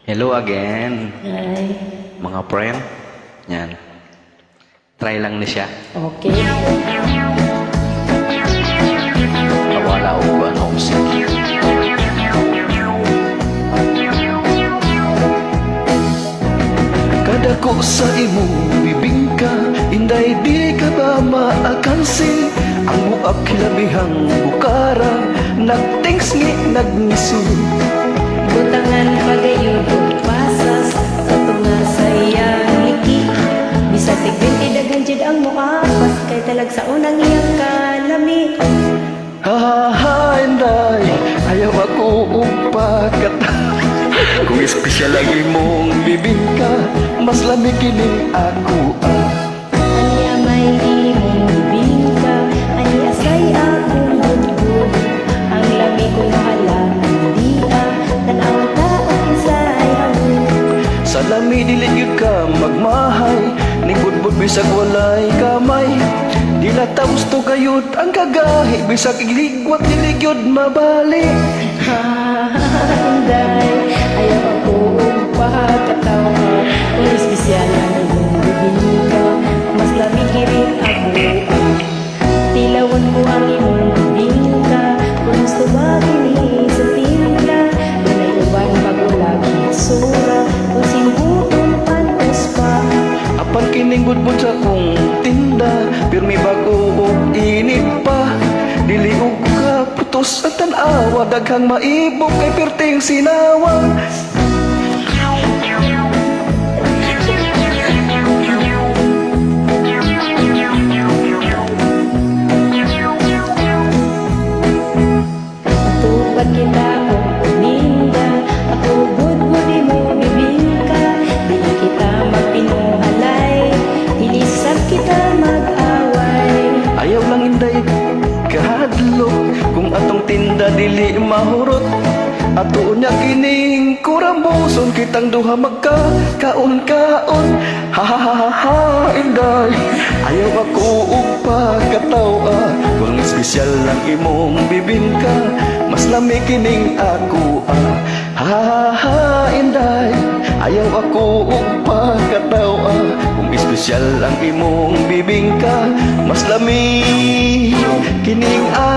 Hello again, Ay, mga friend. Yan. Try lang ni siya. okay. Nawala ko ba ano sige. Kada ko sa imong bibingka, inday di ka ba maakansin? Ang muak labihang bukara, nagtingsngi nagnisin. Butangan pagayod o pasas, katunga sa iyang liki. Bisa tigbinti dagan jud ang mukapas, kay talag sa unang iyang kalami. Ha, inday, ayaw ako upakat. Kung espesyal ang imong bibingka, mas lamig kining ako Anya may imong bibingka, anya say akong budbud. Ang lami ko mahala, di tanaw tao kisay hawid. Sa lami dili gyud ka magmahay, ning budbud bisag walay kamay. Dila ta gusto gayud ang kagahi, bisag igligwat dili gyud mabali. Handay, ayaw ako pagkatawa. Kung espesyal ang iyong bibingka, mas lamig rin ako. Tilawan ko ang iyong bibingka, kung gusto ba kini sa tinda. Dunay ubang bagulag sura, kung simbuton pantos pa. Apan kining budbud sa kong tinda, pirmi bago og init pa. Dili og ka putos ang tan-awa, daghang maibog kay perting sinawa. Tupad kita o ninda, ako budbud mo bibingka. Dili kita magpinuhalay, ilisap kita mag-away. Ayaw lang inday kahadlok, kung atong tinda dili mahurot. Ato nya kining kurambuson, kitang duha magka-kaon-kaon. Ha inday, ayaw ako upagkatawa. Kung espesyal lang imong bibingka, mas lami kining ako Ha inday, ayaw ako upagkatawa. Kung espesyal ang imong bibingka, mas lami kining ako